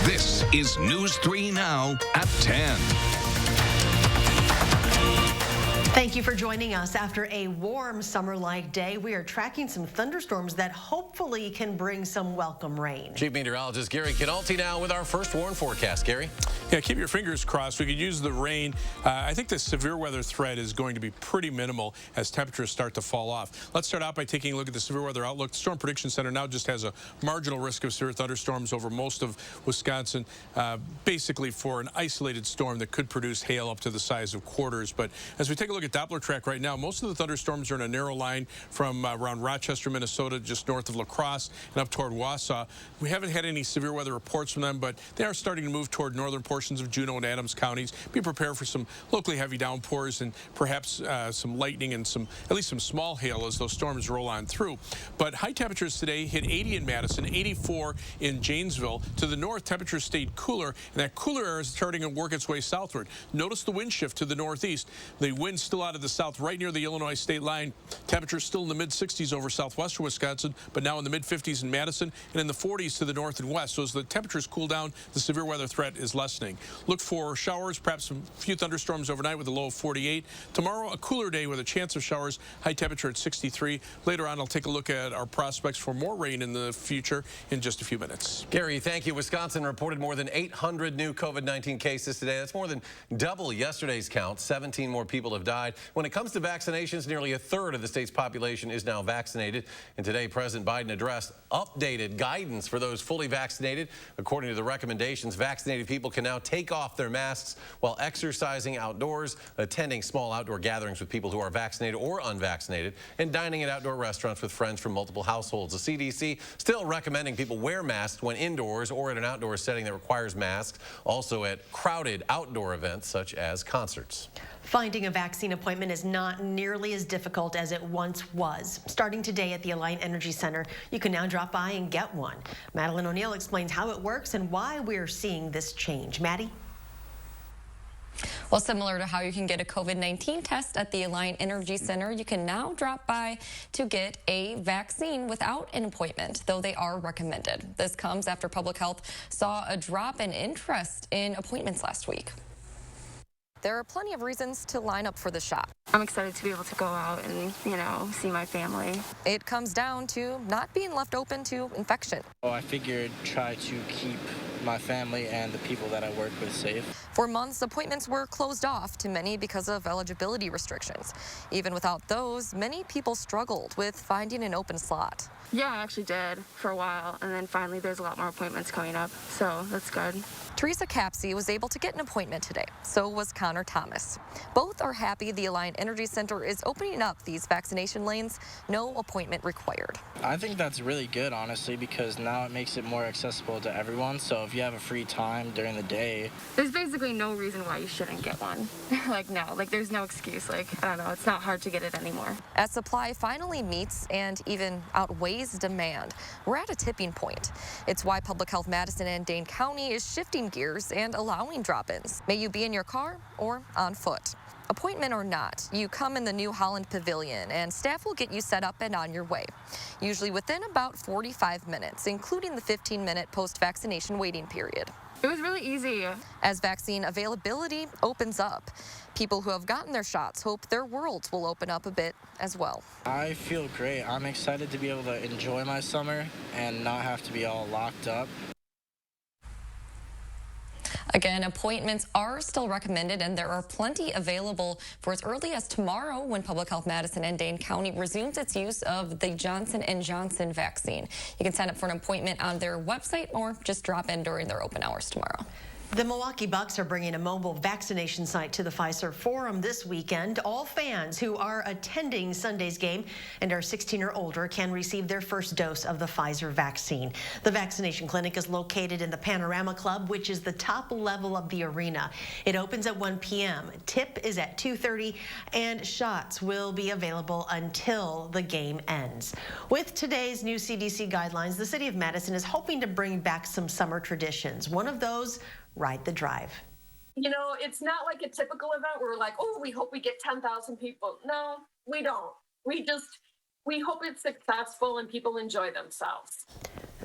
This is News 3 Now at 10. Thank you for joining us. After a warm summer-like day, we are tracking some thunderstorms that hopefully can bring some welcome rain. Chief Meteorologist Gary Canalti now with our first warn forecast. Gary? Yeah, keep your fingers crossed. We could use the rain. I think the severe weather threat is going to be pretty minimal as temperatures start to fall off. Let's start out by taking a look at the severe weather outlook. The Storm Prediction Center now just has a marginal risk of severe thunderstorms over most of Wisconsin, basically for an isolated storm that could produce hail up to the size of quarters. But as we take a look at Doppler track right now, most of the thunderstorms are in a narrow line from around Rochester, Minnesota, just north of La Crosse and up toward Wausau. We haven't had any severe weather reports from them, but they are starting to move toward northern portions of Juneau and Adams counties. Be prepared for some locally heavy downpours and perhaps some lightning and at least some small hail as those storms roll on through. But high temperatures today hit 80 in Madison, 84 in Janesville. To the north, temperatures stayed cooler, and that cooler air is starting to work its way southward. Notice the wind shift to the northeast. The wind's still out of the south right near the Illinois state line. Temperatures still in the mid-60s over southwestern Wisconsin, but now in the mid-50s in Madison and in the 40s to the north and west. So as the temperatures cool down, the severe weather threat is lessening. Look for showers, perhaps a few thunderstorms overnight with a low of 48. Tomorrow, a cooler day with a chance of showers, high temperature at 63. Later on, I'll take a look at our prospects for more rain in the future in just a few minutes. Gary, thank you. Wisconsin reported more than 800 new COVID-19 cases today. That's more than double yesterday's count. 17 more people have died. When it comes to vaccinations, nearly a third of the state's population is now vaccinated. And today, President Biden addressed updated guidance for those fully vaccinated. According to the recommendations, vaccinated people can now take off their masks while exercising outdoors, attending small outdoor gatherings with people who are vaccinated or unvaccinated, and dining at outdoor restaurants with friends from multiple households. The CDC still recommending people wear masks when indoors or at an outdoor setting that requires masks, also at crowded outdoor events such as concerts. Finding a vaccine appointment is not nearly as difficult as it once was. Starting today at the Alliant Energy Center, you can now drop by and get one. Madeline O'Neill explains how it works and why we're seeing this change. Maddie? Well, similar to how you can get a COVID-19 test at the Alliant Energy Center, you can now drop by to get a vaccine without an appointment, though they are recommended. This comes after public health saw a drop in interest in appointments last week. There are plenty of reasons to line up for the shot. I'm excited to be able to go out and, see my family. It comes down to not being left open to infection. Well, I figured try to keep my family and the people that I work with safe. For months, appointments were closed off to many because of eligibility restrictions. Even without those, many people struggled with finding an open slot. Yeah, I actually did for a while, and then finally there's a lot more appointments coming up, so that's good. Teresa Capsey was able to get an appointment today. So was Connor Thomas. Both are happy the Alliant Energy Center is opening up these vaccination lanes, no appointment required. I think that's really good, honestly, because now it makes it more accessible to everyone. So if you have a free time during the day, there's basically no reason why you shouldn't get one. There's no excuse. I don't know, it's not hard to get it anymore. As supply finally meets and even outweighs demand, we're at a tipping point. It's why Public Health Madison and Dane County is shifting gears and allowing drop-ins. May you be in your car or on foot. Appointment or not, you come in the New Holland Pavilion and staff will get you set up and on your way, usually within about 45 minutes, including the 15-minute post-vaccination waiting period. It was really easy. As vaccine availability opens up, people who have gotten their shots hope their worlds will open up a bit as well. I feel great. I'm excited to be able to enjoy my summer and not have to be all locked up. Again, appointments are still recommended, and there are plenty available for as early as tomorrow when Public Health Madison and Dane County resumes its use of the Johnson & Johnson vaccine. You can sign up for an appointment on their website or just drop in during their open hours tomorrow. The Milwaukee Bucks are bringing a mobile vaccination site to the Fiserv Forum this weekend. All fans who are attending Sunday's game and are 16 or older can receive their first dose of the Pfizer vaccine. The vaccination clinic is located in the Panorama Club, which is the top level of the arena. It opens at 1 p.m. Tip is at 2:30, and shots will be available until the game ends. With today's new CDC guidelines, the city of Madison is hoping to bring back some summer traditions. One of those, Ride the Drive. It's not like a typical event where we're like, oh, we hope we get 10,000 people. No, we don't. We hope it's successful and people enjoy themselves.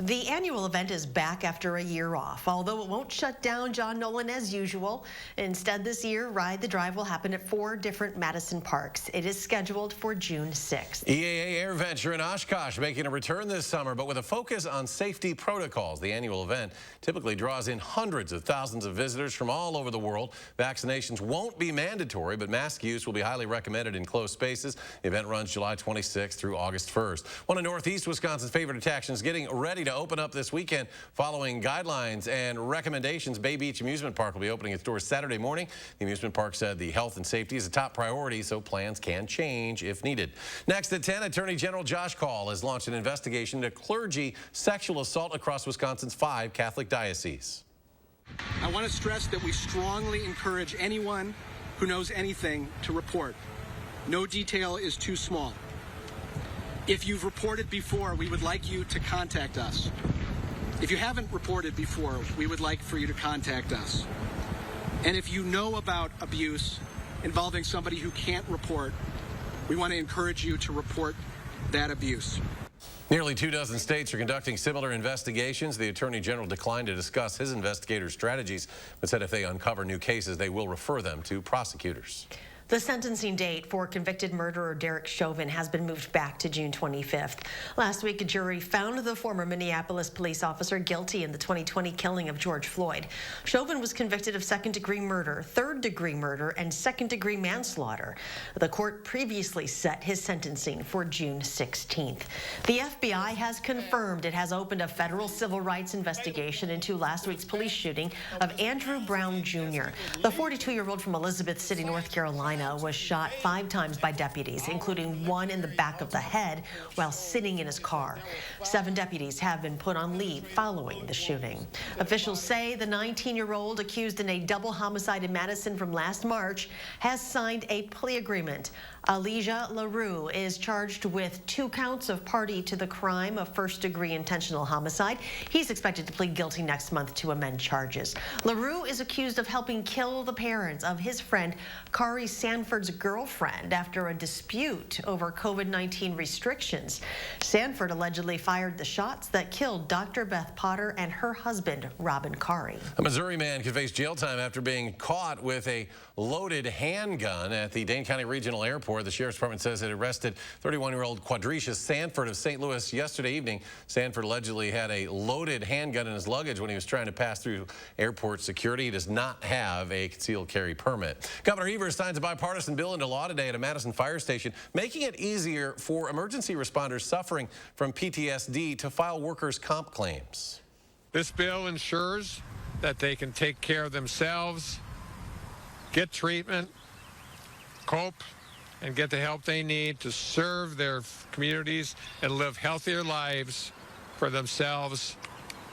The annual event is back after a year off, although it won't shut down John Nolan as usual. Instead, this year, Ride the Drive will happen at 4 different Madison parks. It is scheduled for June 6th. EAA Air Venture in Oshkosh making a return this summer, but with a focus on safety protocols. The annual event typically draws in hundreds of thousands of visitors from all over the world. Vaccinations won't be mandatory, but mask use will be highly recommended in closed spaces. The event runs July 26th through August 1st. One of Northeast Wisconsin's favorite attractions getting ready to open up this weekend. Following guidelines and recommendations, Bay Beach Amusement Park will be opening its doors Saturday morning. The amusement park said the health and safety is a top priority, so plans can change if needed. Next at 10, Attorney General Josh Kaul has launched an investigation into clergy sexual assault across Wisconsin's 5 Catholic dioceses. I want to stress that we strongly encourage anyone who knows anything to report. No detail is too small. If you've reported before, we would like you to contact us. If you haven't reported before, we would like for you to contact us. And if you know about abuse involving somebody who can't report, we want to encourage you to report that abuse. Nearly 24 states are conducting similar investigations. The Attorney General declined to discuss his investigators' strategies, but said if they uncover new cases, they will refer them to prosecutors. The sentencing date for convicted murderer Derek Chauvin has been moved back to June 25th. Last week, a jury found the former Minneapolis police officer guilty in the 2020 killing of George Floyd. Chauvin was convicted of second-degree murder, third-degree murder, and second-degree manslaughter. The court previously set his sentencing for June 16th. The FBI has confirmed it has opened a federal civil rights investigation into last week's police shooting of Andrew Brown Jr. The 42-year-old from Elizabeth City, North Carolina, was shot 5 times by deputies, including one in the back of the head while sitting in his car. 7 deputies have been put on leave following the shooting. Officials say the 19-year-old accused in a double homicide in Madison from last March has signed a plea agreement. Elijah LaRue is charged with 2 counts of party to the crime of first-degree intentional homicide. He's expected to plead guilty next month to amend charges. LaRue is accused of helping kill the parents of his friend Kari Sanford's girlfriend after a dispute over COVID-19 restrictions. Sanford allegedly fired the shots that killed Dr. Beth Potter and her husband, Robin Kari. A Missouri man could face jail time after being caught with a loaded handgun at the Dane County Regional Airport. The Sheriff's Department says it arrested 31-year-old Quadricius Sanford of St. Louis yesterday evening. Sanford allegedly had a loaded handgun in his luggage when he was trying to pass through airport security. He does not have a concealed carry permit. Governor Evers signs a bipartisan bill into law today at a Madison fire station, making it easier for emergency responders suffering from PTSD to file workers' comp claims. This bill ensures that they can take care of themselves, get treatment, cope, and get the help they need to serve their communities and live healthier lives for themselves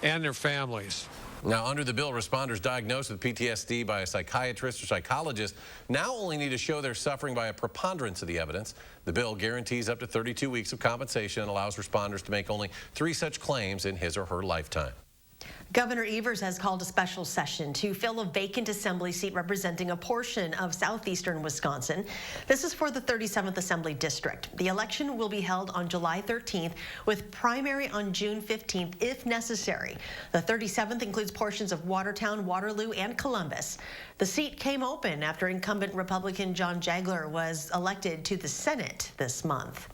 and their families. Now, under the bill, responders diagnosed with PTSD by a psychiatrist or psychologist now only need to show they're suffering by a preponderance of the evidence. The bill guarantees up to 32 weeks of compensation and allows responders to make only 3 such claims in his or her lifetime. Governor Evers has called a special session to fill a vacant assembly seat representing a portion of southeastern Wisconsin. This is for the 37th Assembly District. The election will be held on July 13th with primary on June 15th if necessary. The 37th includes portions of Watertown, Waterloo, and Columbus. The seat came open after incumbent Republican John Jagler was elected to the Senate this month.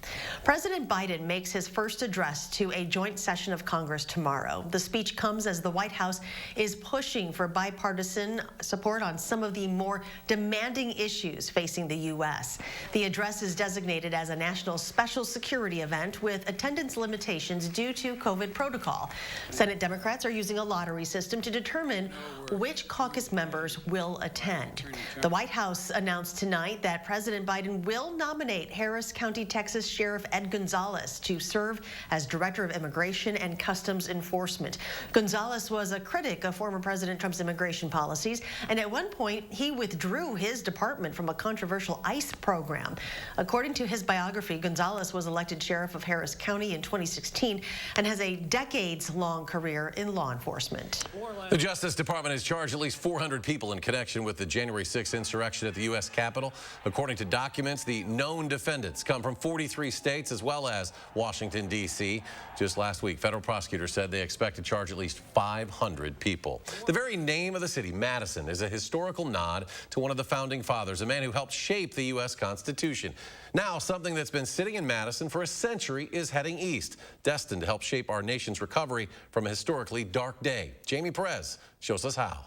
President Biden makes his first address to a joint session of Congress tomorrow. The speech comes as the White House is pushing for bipartisan support on some of the more demanding issues facing the U.S. The address is designated as a national special security event with attendance limitations due to COVID protocol. Senate Democrats are using a lottery system to determine which caucus members will attend. The White House announced tonight that President Biden will nominate Harris County, Texas Sheriff Ed Gonzalez to serve as Director of Immigration and Customs Enforcement. Gonzalez Gonzalez was a critic of former President Trump's immigration policies, and at one point, he withdrew his department from a controversial ICE program. According to his biography, Gonzalez was elected sheriff of Harris County in 2016 and has a decades-long career in law enforcement. The Justice Department has charged at least 400 people in connection with the January 6th insurrection at the U.S. Capitol. According to documents, the known defendants come from 43 states as well as Washington, D.C. Just last week, federal prosecutors said they expect to charge at least 500 people. The very name of the city, Madison, is a historical nod to one of the founding fathers, a man who helped shape the U.S. Constitution. Now, something that's been sitting in Madison for a century is heading east, destined to help shape our nation's recovery from a historically dark day. Jamie Perez shows us how.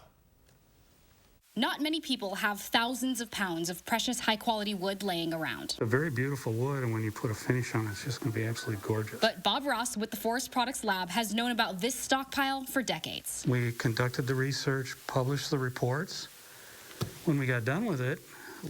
Not many people have thousands of pounds of precious high-quality wood laying around. A very beautiful wood, and when you put a finish on it, it's just going to be absolutely gorgeous. But Bob Ross with the Forest Products Lab has known about this stockpile for decades. We conducted the research, published the reports. When we got done with it,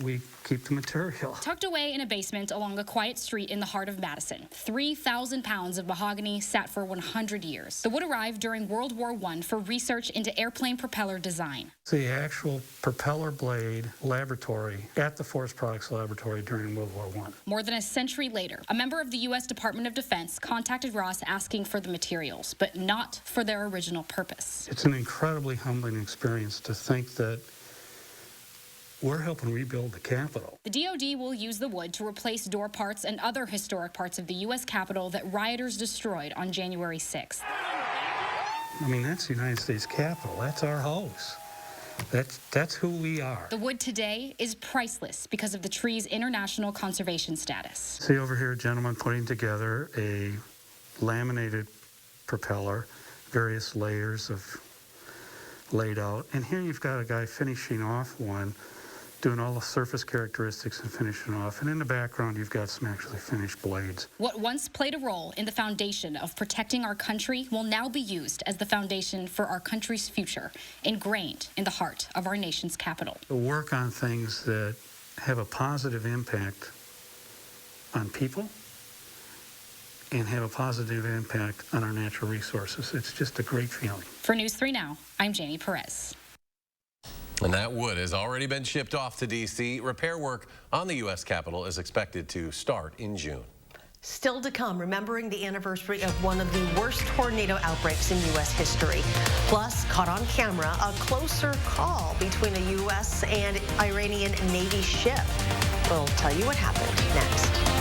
we keep the material. Tucked away in a basement along a quiet street in the heart of Madison, 3,000 pounds of mahogany sat for 100 years. The wood arrived during World War I for research into airplane propeller design. It's the actual propeller blade laboratory at the Forest Products Laboratory during World War I. More than a century later, a member of the U.S. Department of Defense contacted Ross asking for the materials, but not for their original purpose. It's an incredibly humbling experience to think that we're helping rebuild the Capitol. The DoD will use the wood to replace door parts and other historic parts of the U.S. Capitol that rioters destroyed on January 6th. I mean, that's the United States Capitol. That's our house. That's who we are. The wood today is priceless because of the tree's international conservation status. See over here, a gentleman putting together a laminated propeller, various layers of laid out. And here you've got a guy finishing off one, doing all the surface characteristics and finishing off. And in the background, you've got some actually finished blades. What once played a role in the foundation of protecting our country will now be used as the foundation for our country's future, ingrained in the heart of our nation's capital. To work on things that have a positive impact on people and have a positive impact on our natural resources. It's just a great feeling. For News 3 Now, I'm Jamie Perez. And that wood has already been shipped off to D.C. Repair work on the U.S. Capitol is expected to start in June. Still to come, remembering the anniversary of one of the worst tornado outbreaks in U.S. history. Plus, caught on camera, a closer call between a U.S. and Iranian Navy ship. We'll tell you what happened next.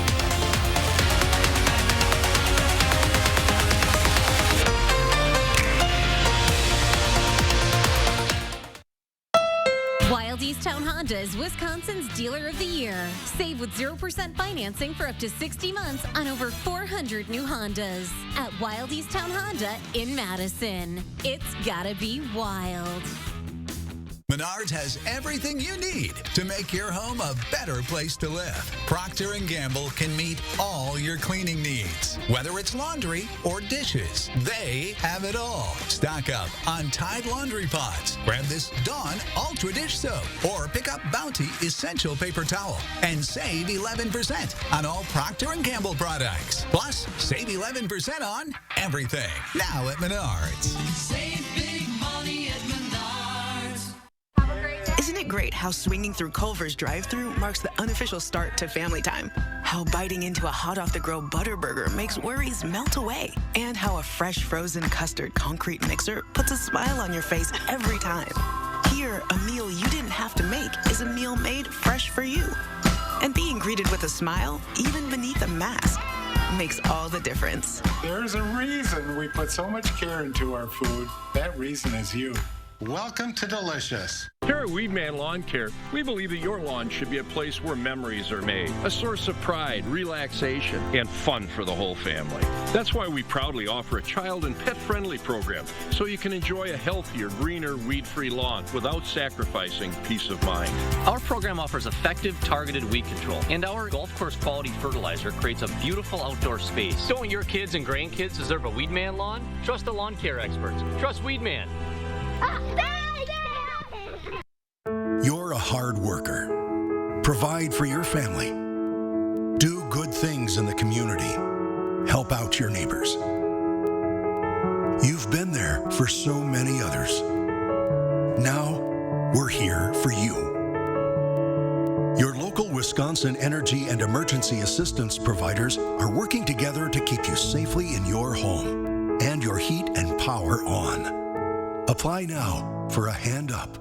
WILDE Towne Honda is Wisconsin's Dealer of the Year. Save with 0% financing for up to 60 months on over 400 new Hondas at WILDE Towne Honda in Madison. It's gotta be wild. Menards has everything you need to make your home a better place to live. Procter & Gamble can meet all your cleaning needs. Whether it's laundry or dishes, they have it all. Stock up on Tide laundry pods. Grab this Dawn Ultra Dish Soap or pick up Bounty Essential Paper Towel and save 11% on all Procter & Gamble products. Plus, save 11% on everything. Now at Menards. Save big money at Menards. Isn't it great how swinging through Culver's drive-thru marks the unofficial start to family time? How biting into a hot-off-the-grill butter burger makes worries melt away? And how a fresh frozen custard concrete mixer puts a smile on your face every time? Here, a meal you didn't have to make is a meal made fresh for you. And being greeted with a smile, even beneath a mask, makes all the difference. There's a reason we put so much care into our food. That reason is you. Welcome to Delicious. Here at Weedman Lawn Care, we believe that your lawn should be a place where memories are made, a source of pride, relaxation, and fun for the whole family. That's why we proudly offer a child and pet-friendly program so you can enjoy a healthier, greener, weed-free lawn without sacrificing peace of mind. Our program offers effective, targeted weed control, and our golf course quality fertilizer creates a beautiful outdoor space. Don't your kids and grandkids deserve a Weedman lawn? Trust the lawn care experts. Trust Weedman. You're a hard worker. Provide for your family. Do good things in the community. Help out your neighbors. You've been there for so many others. Now, we're here for you. Your local Wisconsin energy and emergency assistance providers are working together to keep you safely in your home and your heat and power on. Apply now for a hand up.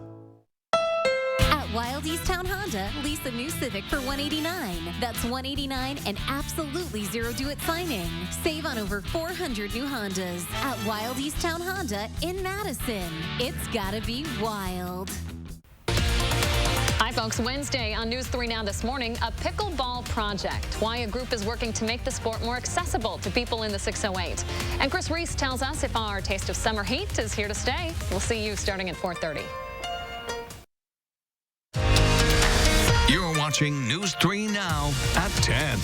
At WILDE Towne Honda, lease a new Civic for $189. That's $189 and absolutely zero due-it signing. Save on over 400 new Hondas at WILDE Towne Honda in Madison. It's gotta be wild. Hi, folks. Wednesday on News 3 Now this morning, a pickleball project. Why a group is working to make the sport more accessible to people in the 608. And Chris Reese tells us if our taste of summer heat is here to stay. We'll see you starting at 4:30. You're watching News 3 Now at 10.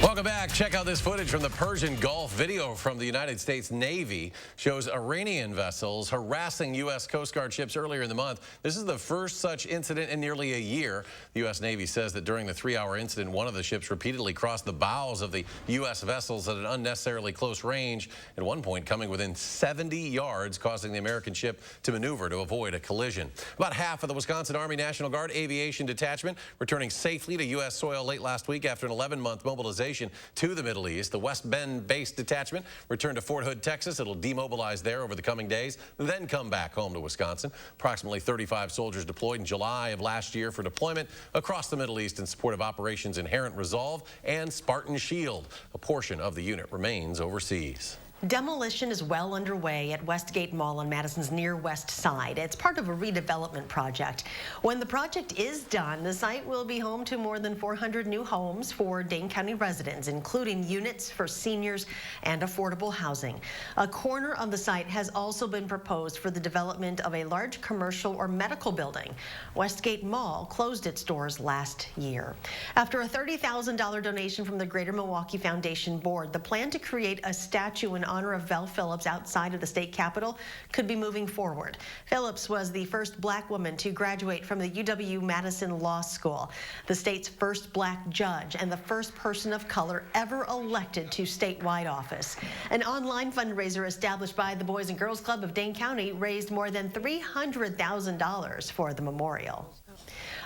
Welcome back. Check out this footage from the Persian Gulf. Video from the United States Navy shows Iranian vessels harassing U.S. Coast Guard ships earlier in the month. This is the first such incident in nearly a year. The U.S. Navy says that during the 3-hour incident, one of the ships repeatedly crossed the bows of the U.S. vessels at an unnecessarily close range, at one point coming within 70 yards, causing the American ship to maneuver to avoid a collision. About half of the Wisconsin Army National Guard Aviation Detachment returning safely to U.S. soil late last week after an 11-month mobilization to the Middle East. The West Bend-based detachment returned to Fort Hood, Texas. It'll demobilize there over the coming days, then come back home to Wisconsin. Approximately 35 soldiers deployed in July of last year for deployment across the Middle East in support of Operations Inherent Resolve and Spartan Shield. A portion of the unit remains overseas. Demolition is well underway at Westgate Mall on Madison's near west side. It's part of a redevelopment project. When the project is done, the site will be home to more than 400 new homes for Dane County residents, including units for seniors and affordable housing. A corner of the site has also been proposed for the development of a large commercial or medical building. Westgate Mall closed its doors last year. After a $30,000 donation from the Greater Milwaukee Foundation Board, the plan to create a statue in honor of Vel Phillips outside of the state capitol could be moving forward. Phillips was the first black woman to graduate from the UW-Madison Law School, the state's first black judge, and the first person of color ever elected to statewide office. An online fundraiser established by the Boys and Girls Club of Dane County raised more than $300,000 for the memorial.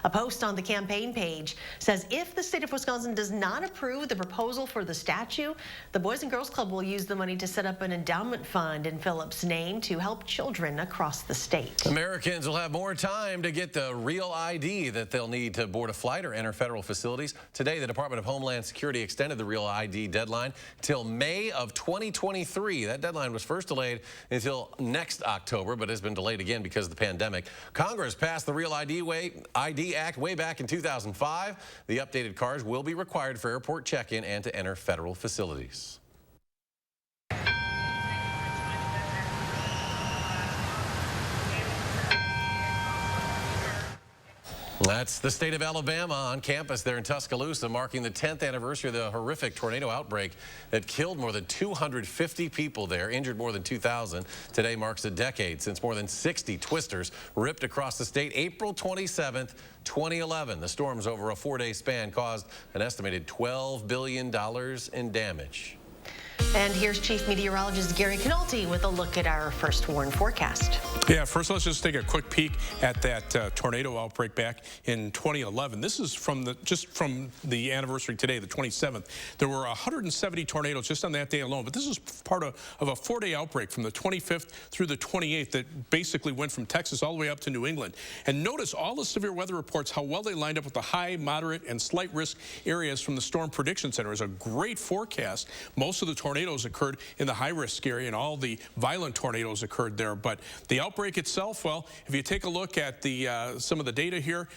A post on the campaign page says if the state of Wisconsin does not approve the proposal for the statue, the Boys and Girls Club will use the money to set up an endowment fund in Phillips' name to help children across the state. Americans will have more time to get the real ID that they'll need to board a flight or enter federal facilities. Today, the Department of Homeland Security extended the real ID deadline till May of 2023. That deadline was first delayed until next October, but has been delayed again because of the pandemic. Congress passed the Real ID Act way back in 2005. The updated cards will be required for airport check-in and to enter federal facilities. That's the state of Alabama on campus there in Tuscaloosa, marking the 10th anniversary of the horrific tornado outbreak that killed more than 250 people there, injured more than 2,000. Today marks a decade since more than 60 twisters ripped across the state. April 27th, 2011. The storms over a 4-day span caused an estimated $12 billion in damage. And here's Chief Meteorologist Gary Canolti with a look at our first warn forecast. Yeah, first let's just take a quick peek at that tornado outbreak back in 2011. This is from the anniversary today, the 27th. There were 170 tornadoes just on that day alone, but this is part of a 4-day outbreak from the 25th through the 28th that basically went from Texas all the way up to New England. And notice all the severe weather reports, how well they lined up with the high, moderate, and slight risk areas from the Storm Prediction Center. It's a great forecast. Most of the tornadoes occurred in the high-risk area, and all the violent tornadoes occurred there. But the outbreak itself, well, if you take a look at the some of the data here,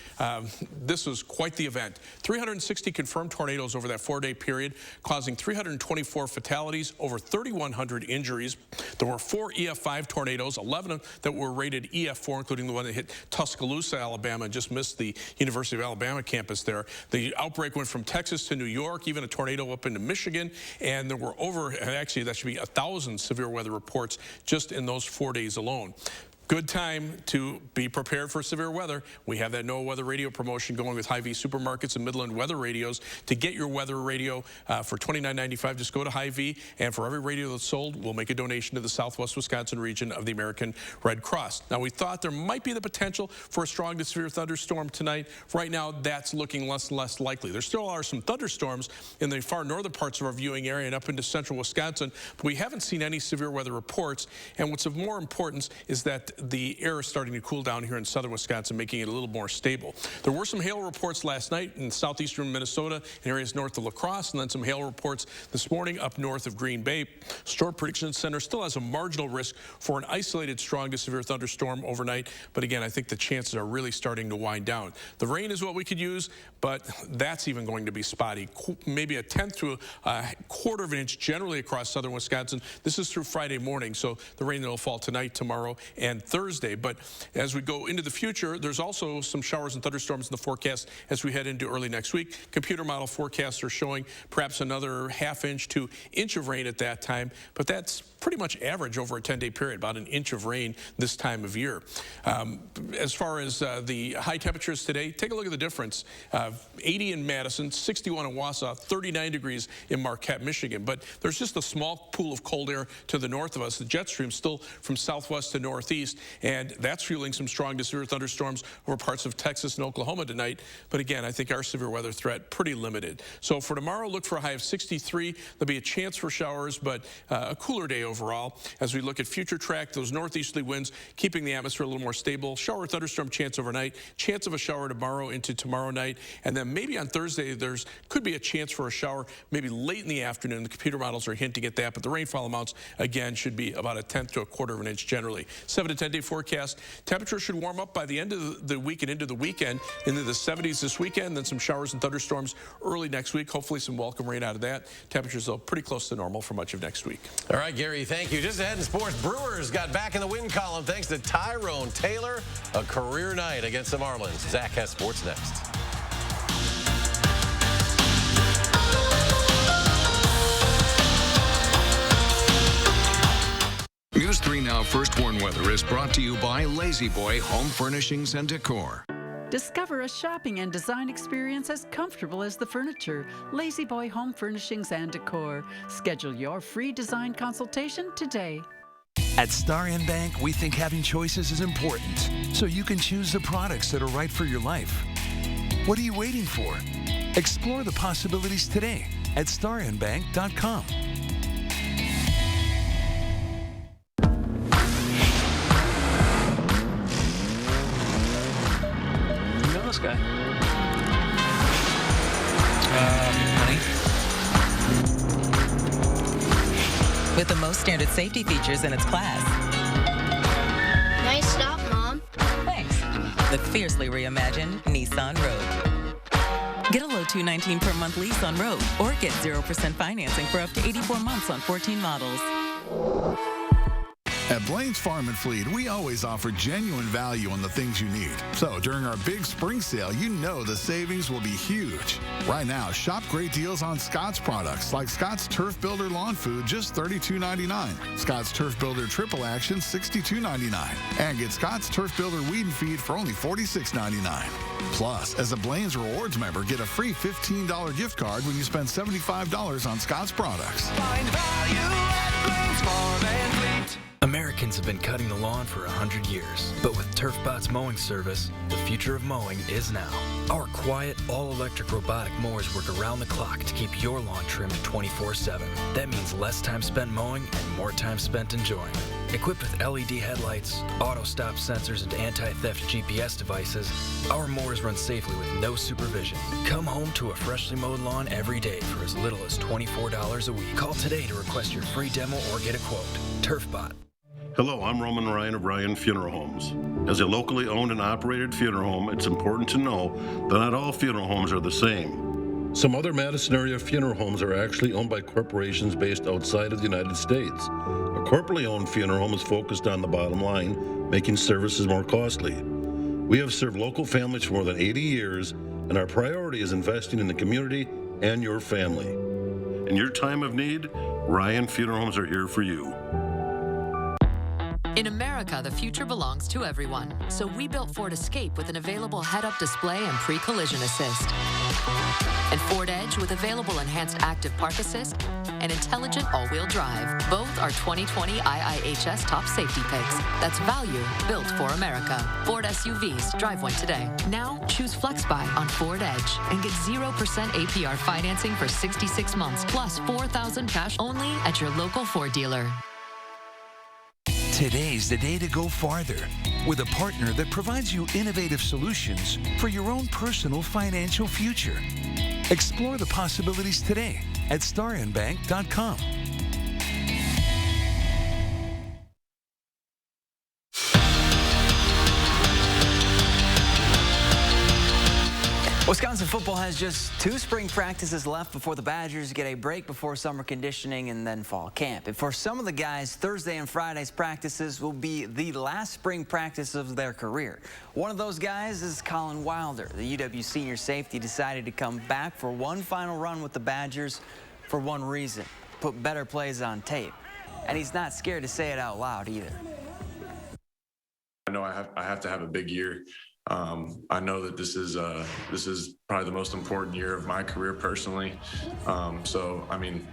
this was quite the event. 360 confirmed tornadoes over that 4-day period, causing 324 fatalities, over 3,100 injuries. There were 4 EF5 tornadoes, 11 of them that were rated EF4, including the one that hit Tuscaloosa, Alabama, and just missed the University of Alabama campus there. The outbreak went from Texas to New York, even a tornado up into Michigan, and there were actually that should be 1,000 severe weather reports just in those 4 days alone. Good time to be prepared for severe weather. We have that NOAA weather radio promotion going with Hy-Vee Supermarkets and Midland Weather Radios. To get your weather radio for $29.95, just go to Hy-Vee, and for every radio that's sold, we'll make a donation to the Southwest Wisconsin region of the American Red Cross. Now, we thought there might be the potential for a strong to severe thunderstorm tonight. Right now, that's looking less and less likely. There still are some thunderstorms in the far northern parts of our viewing area and up into central Wisconsin, but we haven't seen any severe weather reports. And what's of more importance is that the air is starting to cool down here in southern Wisconsin, making it a little more stable. There were some hail reports last night in southeastern Minnesota and areas north of La Crosse, and then some hail reports this morning up north of Green Bay. Storm Prediction Center still has a marginal risk for an isolated strong to severe thunderstorm overnight, but again, I think the chances are really starting to wind down. The rain is what we could use, but that's even going to be spotty. Maybe a tenth to a quarter of an inch generally across southern Wisconsin. This is through Friday morning, so the rain that will fall tonight, tomorrow, and Thursday. But as we go into the future, there's also some showers and thunderstorms in the forecast as we head into early next week. Computer model forecasts are showing perhaps another ½ inch to inch of rain at that time, but that's pretty much average over a 10-day period, about an inch of rain this time of year. As far as the high temperatures today, take a look at the difference. 80 in Madison, 61 in Wausau, 39 degrees in Marquette, Michigan. But there's just a small pool of cold air to the north of us. The jet stream still from southwest to northeast, and that's fueling some strong to severe thunderstorms over parts of Texas and Oklahoma tonight. But again, I think our severe weather threat pretty limited. So for tomorrow, look for a high of 63. There'll be a chance for showers, but a cooler day overall. As we look at future track, those northeasterly winds keeping the atmosphere a little more stable. Shower thunderstorm chance overnight. Chance of a shower tomorrow into tomorrow night. And then maybe on Thursday, could be a chance for a shower maybe late in the afternoon. The computer models are hinting at that, but the rainfall amounts, again, should be about a tenth to a quarter of an inch generally. 7 to 10 day forecast. Temperatures should warm up by the end of the week and into the weekend, into the 70s this weekend, then some showers and thunderstorms early next week. Hopefully some welcome rain out of that. Temperatures, though, pretty close to normal for much of next week. All right, Gary, thank you. Just ahead in sports, Brewers got back in the win column thanks to Tyrone Taylor. A career night against the Marlins. Zach has sports next. News 3 Now First Warn Weather is brought to you by Lazy Boy Home Furnishings and Decor. Discover a shopping and design experience as comfortable as the furniture. Lazy Boy Home Furnishings and Decor. Schedule your free design consultation today. At Star N Bank, we think having choices is important, so you can choose the products that are right for your life. What are you waiting for? Explore the possibilities today at starnbank.com. Guy. Honey. With the most standard safety features in its class. Nice stop, Mom. Thanks. The fiercely reimagined Nissan Rogue. Get a low $219 per month lease on Rogue, or get 0% financing for up to 84 months on 14 models. At Blaine's Farm and Fleet, we always offer genuine value on the things you need. So during our big spring sale, you know the savings will be huge. Right now, shop great deals on Scott's products, like Scott's Turf Builder Lawn Food, just $32.99. Scott's Turf Builder Triple Action, $62.99. And get Scott's Turf Builder Weed and Feed for only $46.99. Plus, as a Blaine's Rewards member, get a free $15 gift card when you spend $75 on Scott's products. Find value at Blaine's Farm and Fleet. Americans have been cutting the lawn for 100 years, but with TurfBot's mowing service, the future of mowing is now. Our quiet, all-electric robotic mowers work around the clock to keep your lawn trimmed 24/7. That means less time spent mowing and more time spent enjoying. Equipped with LED headlights, auto-stop sensors, and anti-theft GPS devices, our mowers run safely with no supervision. Come home to a freshly mowed lawn every day for as little as $24 a week. Call today to request your free demo or get a quote. TurfBot. Hello, I'm Roman Ryan of Ryan Funeral Homes. As a locally owned and operated funeral home, it's important to know that not all funeral homes are the same. Some other Madison area funeral homes are actually owned by corporations based outside of the United States. A corporately owned funeral home is focused on the bottom line, making services more costly. We have served local families for more than 80 years, and our priority is investing in the community and your family. In your time of need, Ryan Funeral Homes are here for you. In America, the future belongs to everyone. So we built Ford Escape with an available head-up display and pre-collision assist. And Ford Edge with available enhanced active park assist and intelligent all-wheel drive. Both are 2020 IIHS top safety picks. That's value built for America. Ford SUVs. Drive one today. Now choose FlexBuy on Ford Edge and get 0% APR financing for 66 months plus $4,000 cash only at your local Ford dealer. Today's the day to go farther with a partner that provides you innovative solutions for your own personal financial future. Explore the possibilities today at staranbank.com. Wisconsin football has just 2 spring practices left before the Badgers get a break before summer conditioning and then fall camp. And for some of the guys, Thursday and Friday's practices will be the last spring practice of their career. One of those guys is Colin Wilder. The UW senior safety decided to come back for one final run with the Badgers for one reason: put better plays on tape. And he's not scared to say it out loud either. I know I have to have a big year. I know that this is probably the most important year of my career personally. So I mean,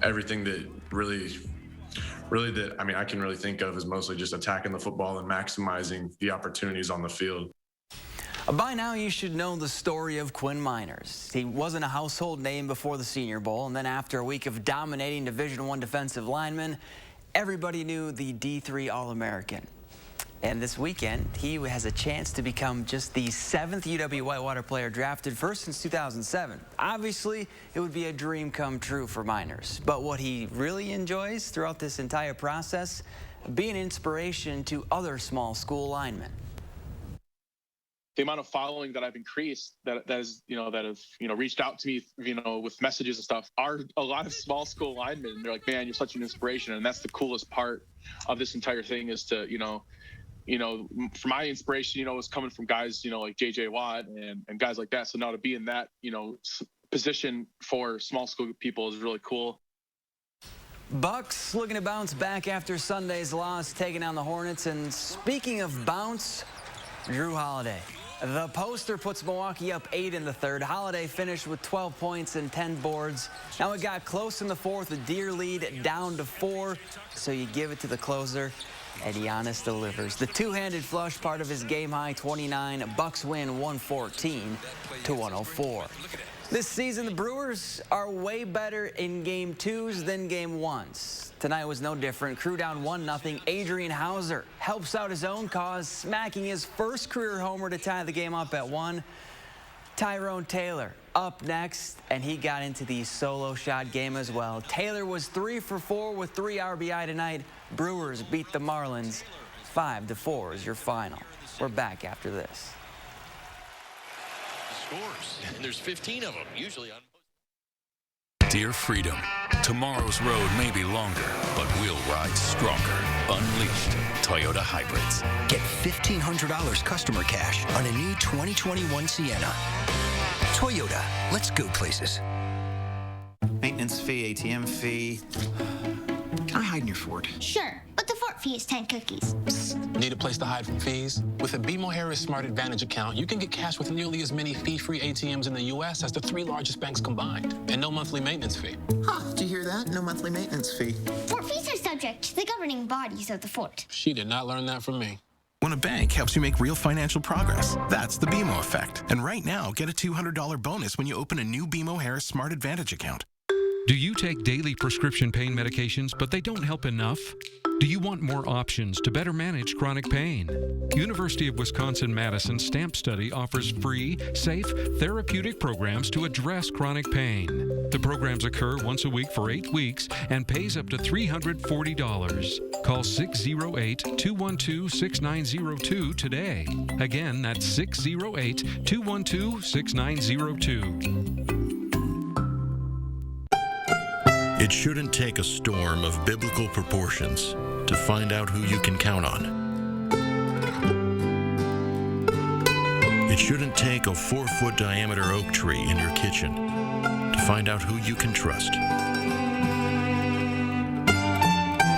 everything that I can really think of is mostly just attacking the football and maximizing the opportunities on the field. By now, you should know the story of Quinn Miners. He wasn't a household name before the Senior Bowl, and then after a week of dominating Division I defensive linemen, everybody knew the D3 All-American. And this weekend, he has a chance to become just the 7th UW Whitewater player drafted first since 2007. Obviously, it would be a dream come true for Miners. But what he really enjoys throughout this entire process, being an inspiration to other small school linemen. The amount of following that I've increased that have reached out to me, with messages and stuff, are a lot of small school linemen. They're like, man, you're such an inspiration. And that's the coolest part of this entire thing is to, for my inspiration, was coming from guys, like J.J. Watt and guys like that. So now to be in that, position for small school people is really cool. Bucks looking to bounce back after Sunday's loss, taking on the Hornets. And speaking of bounce, Drew Holiday. The poster puts Milwaukee up 8 in the third. Holiday finished with 12 points and 10 boards. Now it got close in the fourth, a deer lead down to 4. So you give it to the closer, and Giannis delivers. The two-handed flush, part of his game-high 29. Bucks win 114 to 104. This season, the Brewers are way better in Game 2s than Game 1s. Tonight was no different. Crew down 1-0. Adrian Hauser helps out his own cause, smacking his first career homer to tie the game up at 1. Tyrone Taylor up next, and he got into the solo shot game as well. Taylor was 3 for 4 with 3 RBI tonight. Brewers beat the Marlins 5-4 is your final. We're back after this. Scores, and there's 15 of them, usually on. Dear Freedom, tomorrow's road may be longer, but we'll ride stronger. Unleashed Toyota Hybrids. Get $1,500 customer cash on a new 2021 Sienna. Toyota, let's go places. Maintenance fee, ATM fee. Can I hide in your Ford? Sure, but the Fort fee is 10 cookies. Psst. Need a place to hide from fees? With a BMO Harris Smart Advantage account, you can get cash with nearly as many fee-free ATMs in the U.S. as the 3 largest banks combined, and no monthly maintenance fee. Huh, did you hear that? No monthly maintenance fee. Fort fees are subject to the governing bodies of the Fort. She did not learn that from me. When a bank helps you make real financial progress, that's the BMO effect. And right now, get a $200 bonus when you open a new BMO Harris Smart Advantage account. Do you take daily prescription pain medications, but they don't help enough? Do you want more options to better manage chronic pain? University of Wisconsin-Madison STAMP Study offers free, safe, therapeutic programs to address chronic pain. The programs occur once a week for 8 weeks and pays up to $340. Call 608-212-6902 today. Again, that's 608-212-6902. It shouldn't take a storm of biblical proportions to find out who you can count on. It shouldn't take a 4-foot diameter oak tree in your kitchen to find out who you can trust.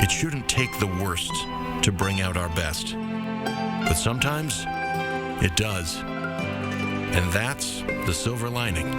It shouldn't take the worst to bring out our best. But sometimes, it does. And that's the silver lining.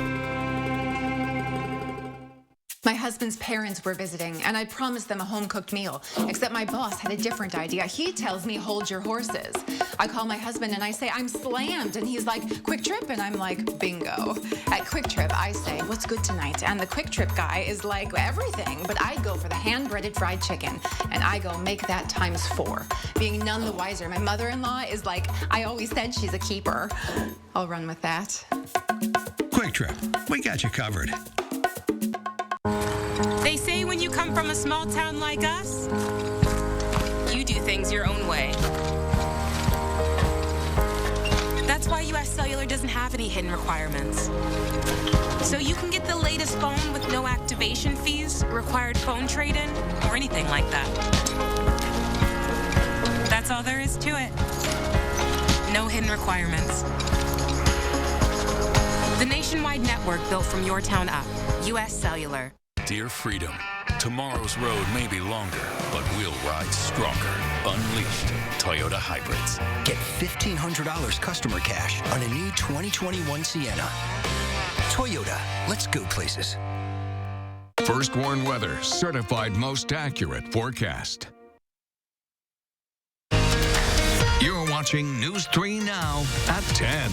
My husband's parents were visiting, and I promised them a home-cooked meal, except my boss had a different idea. He tells me, hold your horses. I call my husband, and I say, I'm slammed, and he's like, Quick Trip, and I'm like, bingo. At Quick Trip, I say, what's good tonight? And the Quick Trip guy is like, everything, but I go for the hand-breaded fried chicken, and I go, make that ×4. Being none the wiser, my mother-in-law is like, I always said she's a keeper. I'll run with that. Quick Trip, we got you covered. They say when you come from a small town like us, you do things your own way. That's why US Cellular doesn't have any hidden requirements. So you can get the latest phone with no activation fees, required phone trade-in, or anything like that. That's all there is to it. No hidden requirements. The nationwide network built from your town up. US Cellular. Dear Freedom, tomorrow's road may be longer, but we'll ride stronger. Unleashed Toyota Hybrids. Get $1,500 customer cash on a new 2021 Sienna. Toyota, let's go places. First Warn Weather, certified most accurate forecast. You're watching News 3 Now at 10.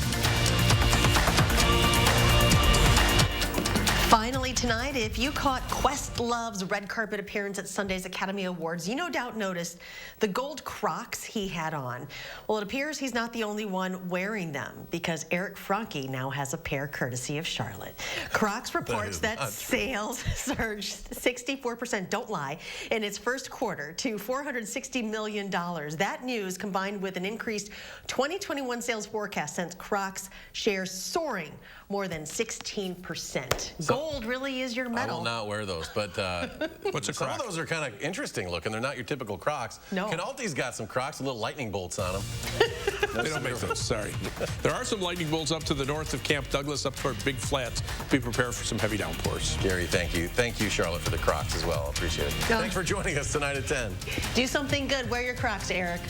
Finally tonight, if you caught Questlove's red carpet appearance at Sunday's Academy Awards, you no doubt noticed the gold Crocs he had on. Well, it appears he's not the only one wearing them, because Eric Franke now has a pair courtesy of Charlotte. Crocs reports that sales surged 64%, don't lie, in its first quarter to $460 million. That news, combined with an increased 2021 sales forecast, sent Crocs shares soaring more than 16%. Gold really is your metal. I will not wear those, but What's a some Croc? of those are kind of interesting looking. They're not your typical Crocs. No. Canalte's got some Crocs with little lightning bolts on them. They don't make those, sorry. There are some lightning bolts up to the north of Camp Douglas, up toward Big Flats. Be prepared for some heavy downpours. Gary, thank you. Thank you, Charlotte, for the Crocs as well. Appreciate it. Thanks for joining us tonight at 10. Do something good. Wear your Crocs, Eric.